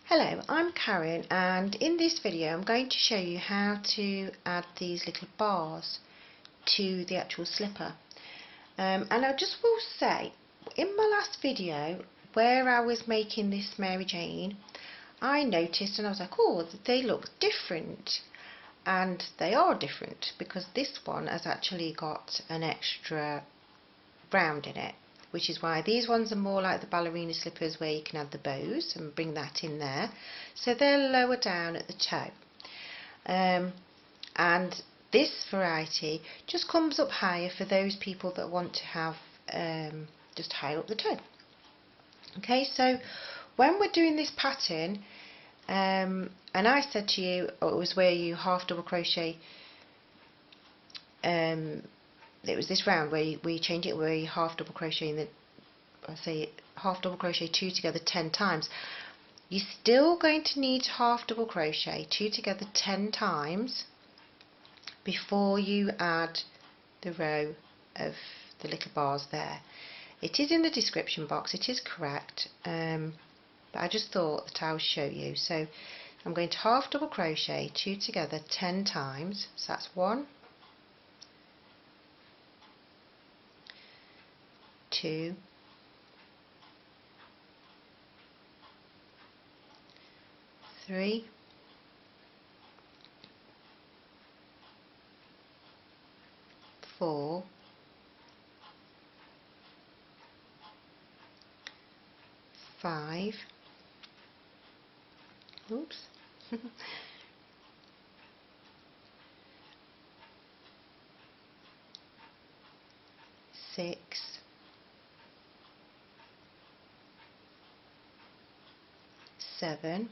Hello, I'm Karen, and in this video I'm going to show you how to add these little bars to the actual slipper. And I just will say, in my last video where I was making this Mary Jane, I noticed and I was like, oh, they look different. And they are different because this one has actually got an extra round in it, which is why these ones are more like the ballerina slippers where you can add the bows and bring that in there. So they're lower down at the toe. And this variety just comes up higher for those people that want to have just higher up the toe. Okay, so when we're doing this pattern, and I said to you, it was where you half double crochet, it was this round where you change it where you half double crochet in the, I say half double crochet two together 10 times. You're still going to need to half double crochet two together 10 times before you add the row of the little bars there. It is in the description box, it is correct, but I just thought that I would show you. So I'm going to half double crochet two together 10 times, so that's 1, 2, 3, 4, 5, oops, 6, 7,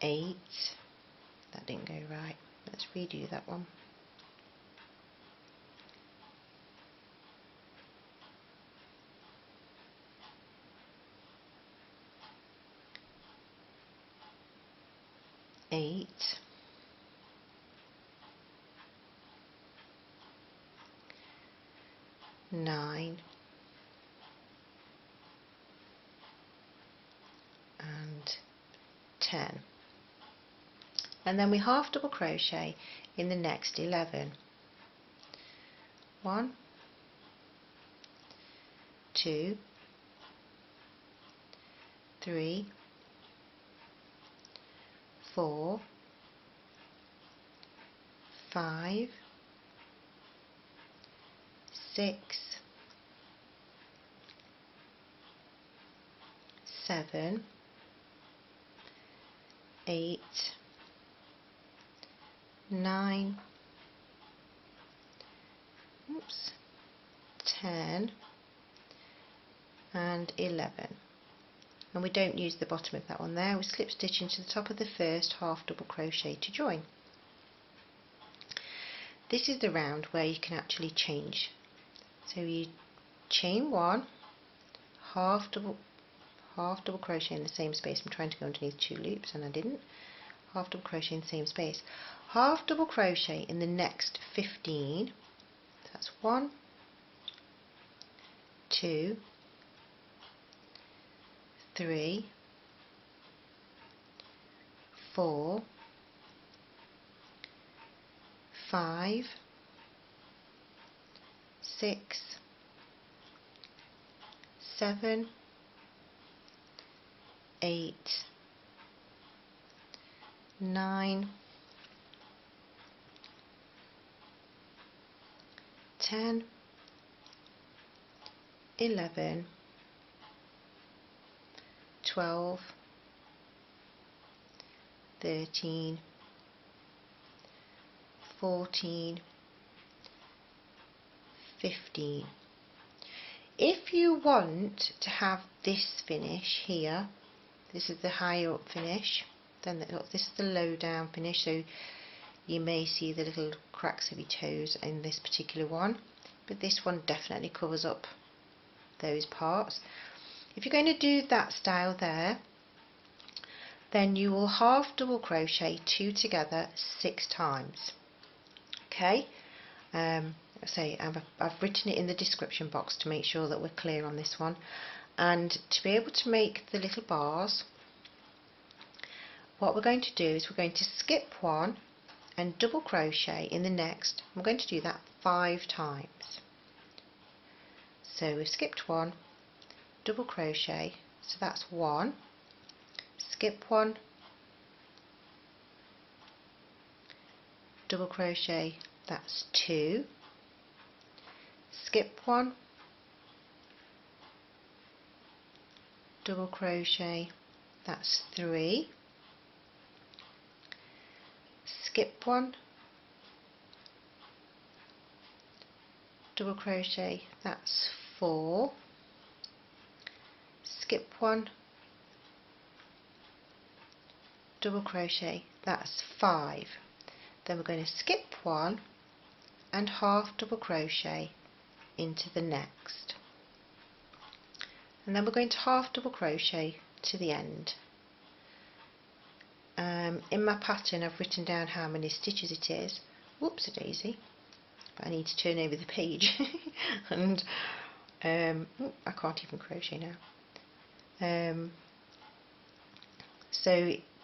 8, that didn't go right, let's redo that one, 8, 9, and 10. And then we half double crochet in the next 11. 1, 2, 3, 4, 5, 6, 7, 8, 9, oops, 10, and 11. And we don't use the bottom of that one there, we slip stitch into the top of the first half double crochet to join. This is the round where you can actually change. So you chain 1, half double crochet in the same space. I'm trying to go underneath 2 loops and I didn't. Half double crochet in the same space. Half double crochet in the next 15. That's 1, 2, 3, 4, 5, 6, 7, 8, 9, 10, 11, 12, 13, 14, 15. If you want to have this finish here, this is the higher up finish, then this is the low down finish, so you may see the little cracks of your toes in this particular one, but this one definitely covers up those parts. If you're going to do that style there, then you will half double crochet two together 6 times. Okay, say I've written it in the description box to make sure that we're clear on this one. And to be able to make the little bars, what we're going to do is we're going to skip one and double crochet in the next. We're going to do that 5 times. So we've skipped one, double crochet, so that's 1, skip 1, double crochet, that's 2, skip 1, double crochet, that's 3, skip 1, double crochet, that's 4, skip 1, double crochet, that's 5. Then we're going to skip 1 and half double crochet into the next, and then we're going to half double crochet to the end. In my pattern I've written down how many stitches it is. Whoops a daisy, but I need to turn over the page and I can't even crochet now.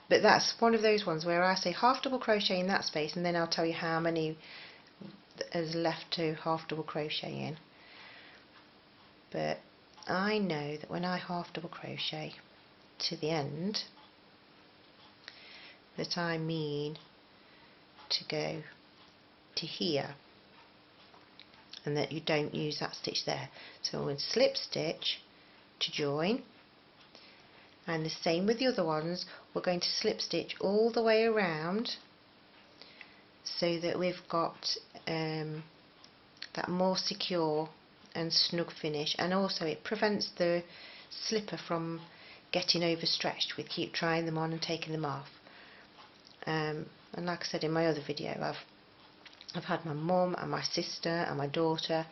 But that's one of those ones where I say half double crochet in that space, and then I'll tell you how many is left to half double crochet in. But I know that when I half double crochet to the end, that I mean to go to here, and that you don't use that stitch there. So we're going to slip stitch to join, and the same with the other ones. We're going to slip stitch all the way around so that we've got that more secure and snug finish, and also it prevents the slipper from getting overstretched with keep trying them on and taking them off. And like I said in my other video, I've had my mum and my sister and my daughter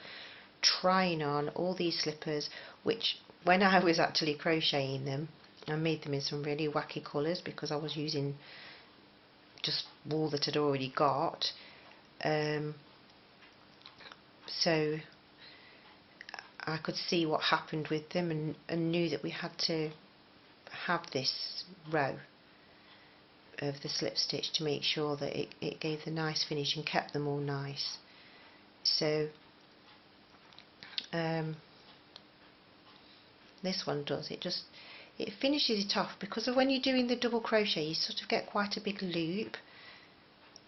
trying on all these slippers, which when I was actually crocheting them, I made them in some really wacky colours because I was using just wool that I'd already got. So I could see what happened with them, and knew that we had to have this row of the slip stitch to make sure that it gave the nice finish and kept them all nice. So this one does, it finishes it off, because of when you're doing the double crochet you sort of get quite a big loop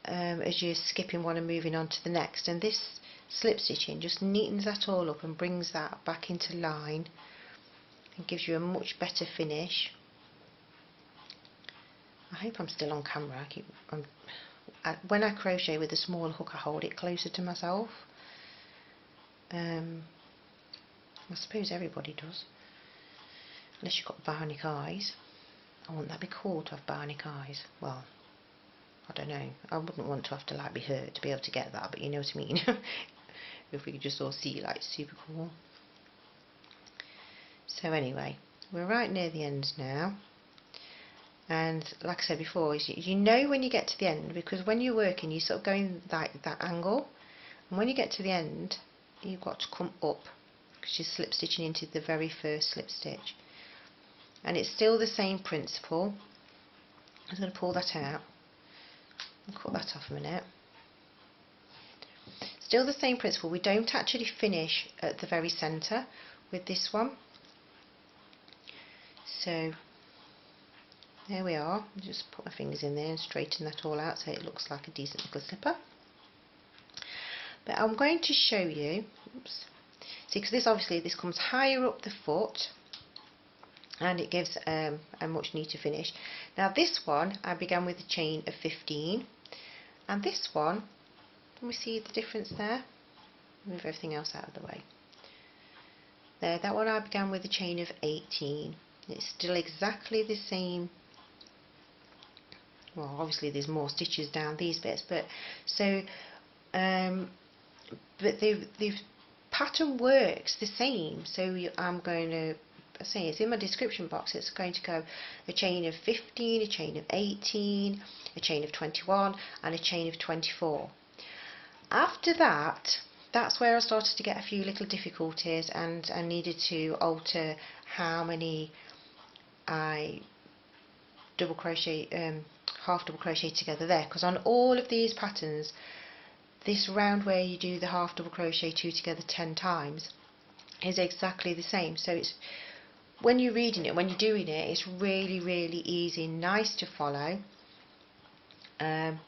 as you're skipping one and moving on to the next, and this slip stitching just neatens that all up and brings that back into line and gives you a much better finish. I hope I'm still on camera. When I crochet with a small hook I hold it closer to myself. I suppose everybody does, unless you've got bionic eyes. I wouldn't that be cool to have bionic eyes? Well, I don't know. I wouldn't want to have to be hurt to be able to get that, but you know what I mean. If we could just all see, super cool. So anyway, we're right near the end now. And like I said before, you know when you get to the end, because when you're working you're sort of going like that angle, and when you get to the end you've got to come up because you're slip stitching into the very first slip stitch. And it's still the same principle. I'm going to pull that out and cut that off a minute. Still the same principle. We don't actually finish at the very centre with this one. So there we are. I'll just put my fingers in there and straighten that all out so it looks like a decent little slipper. But I'm going to show you, oops, see, because this comes higher up the foot and it gives a much neater finish. Now this one I began with a chain of 15, and this one, can we see the difference there? Move everything else out of the way. There, that one I began with a chain of 18. It's still exactly the same. Well, obviously there's more stitches down these bits, but so but the pattern works the same. So I'm going to say it's in my description box. It's going to go a chain of 15, a chain of 18, a chain of 21, and a chain of 24. After that, that's where I started to get a few little difficulties, and I needed to alter how many I double crochet, half double crochet together there, because on all of these patterns, this round where you do the half double crochet 2 together 10 times is exactly the same. So it's, when you're reading it, when you're doing it, it's really, really easy and nice to follow. And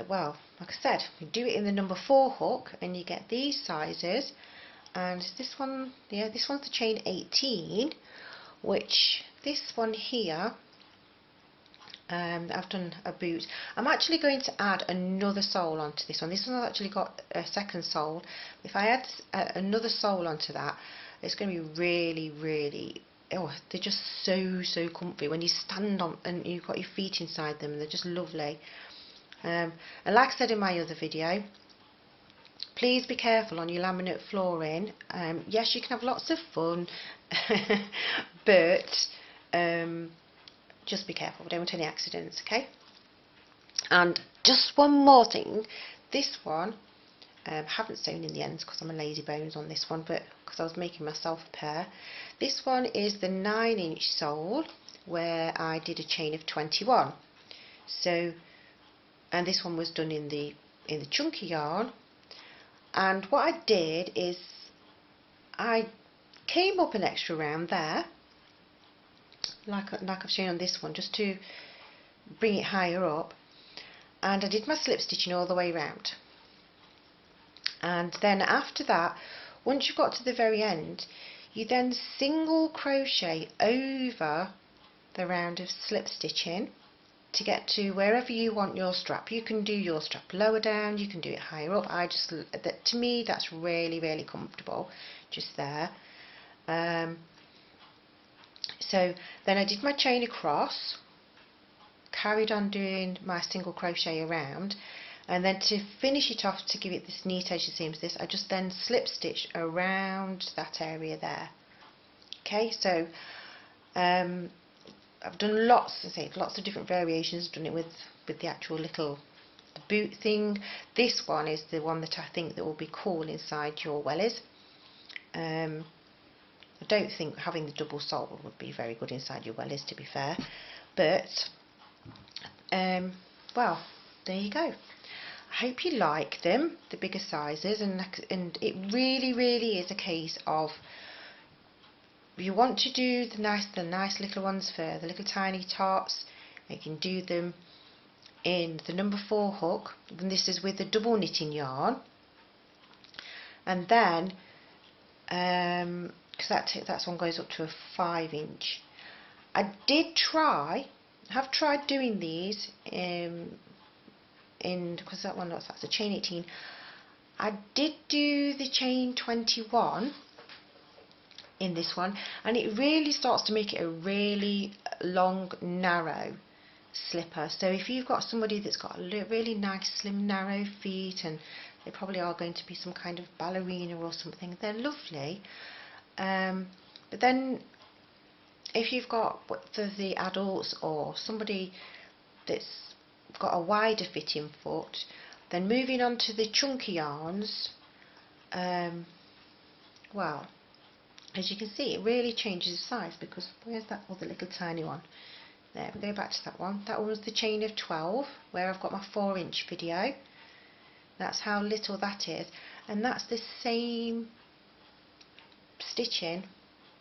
well, like I said, you do it in the number 4 hook and you get these sizes. And this one, yeah, this one's the chain 18, which this one here, I've done a boot. I'm actually going to add another sole onto this one. This one's actually got a second sole. If I add another sole onto that, it's going to be really, really, oh, they're just so comfy when you stand on and you've got your feet inside them, and they're just lovely. And like I said in my other video, please be careful on your laminate flooring. Yes, you can have lots of fun, but just be careful. We don't want any accidents, okay? And just one more thing. This one, haven't sewn in the ends because I'm a lazy bones on this one, but because I was making myself a pair. This one is the 9-inch sole, where I did a chain of 21. So, and this one was done in the chunky yarn. And what I did is I came up an extra round there, like I've shown on this one, just to bring it higher up, and I did my slip stitching all the way round. And then after that, once you've got to the very end, you then single crochet over the round of slip stitching to get to wherever you want your strap. You can do your strap lower down, you can do it higher up. To me, that's really, really comfortable, just there. So then I did my chain across, carried on doing my single crochet around, and then to finish it off, to give it this neat edge the same as this, I just then slip stitch around that area there. Okay, so I've done lots of different variations. I've done it with the actual little boot thing. This one is the one that I think that will be cool inside your wellies. I don't think having the double sole would be very good inside your wellies, to be fair, but well, there you go. I hope you like them, the bigger sizes, and it really, really is a case of, you want to do the nice little ones for the little tiny tots, you can do them in the number 4 hook, and this is with the double knitting yarn, and then because that one goes up to a 5-inch. I have tried doing these because that one, that's a chain 18. I did do the chain 21 in this one, and it really starts to make it a really long, narrow slipper. So if you've got somebody that's got really nice, slim, narrow feet, and they probably are going to be some kind of ballerina or something, they're lovely. But then if you've got, for the adults or somebody that's got a wider fitting foot, then moving on to the chunky yarns, well, as you can see, it really changes the size, because where's that other little tiny one? There, we go back to that one. That one was the chain of 12, where I've got my 4-inch video. That's how little that is, and that's the same stitching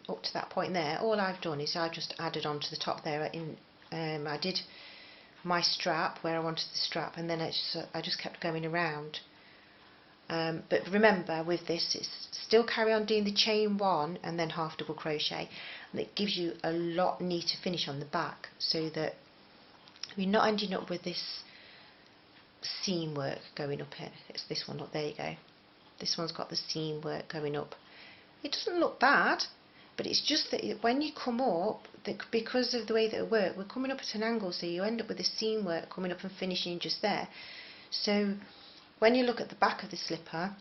up to that point there. All I've done is I just added on to the top there. I did my strap where I wanted the strap, and then I just kept going around. But remember, with this, it's still carry on doing the chain 1 and then half double crochet, and it gives you a lot neater finish on the back, so that you're not ending up with this seam work going up it. It's this one up, there you go. This one's got the seam work going up. It doesn't look bad, but it's just that when you come up, because of the way that it works, we're coming up at an angle, so you end up with the seam work coming up and finishing just there. So when you look at the back of the slipper,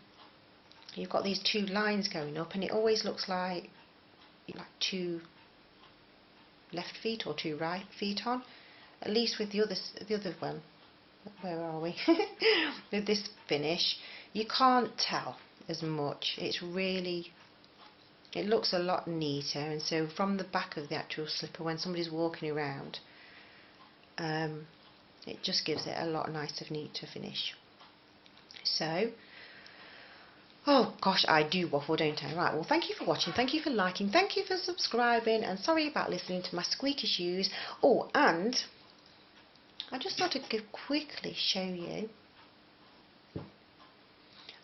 you've got these 2 lines going up, and it always looks like 2 left feet or 2 right feet on, at least with the other one. where are we? With this finish, you can't tell as much. It's really, it looks a lot neater, and so from the back of the actual slipper, when somebody's walking around, it just gives it a lot nicer, neater finish. So, oh gosh, I do waffle, don't I? Right, well, thank you for watching, thank you for liking, thank you for subscribing, and sorry about listening to my squeaky shoes. Oh, and I just thought I could quickly show you.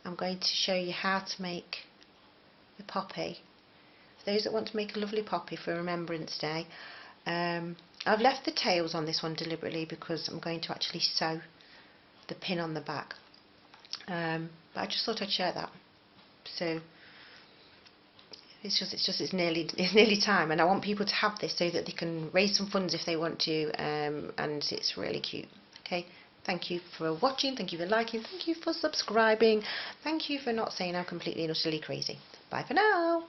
I'm going to show you how to make the poppy. For those that want to make a lovely poppy for Remembrance Day, I've left the tails on this one deliberately because I'm going to actually sew the pin on the back. But I just thought I'd share that. So it's nearly time, and I want people to have this so that they can raise some funds if they want to, and it's really cute. Okay, thank you for watching, thank you for liking, thank you for subscribing, thank you for not saying I'm completely and utterly crazy. Bye for now.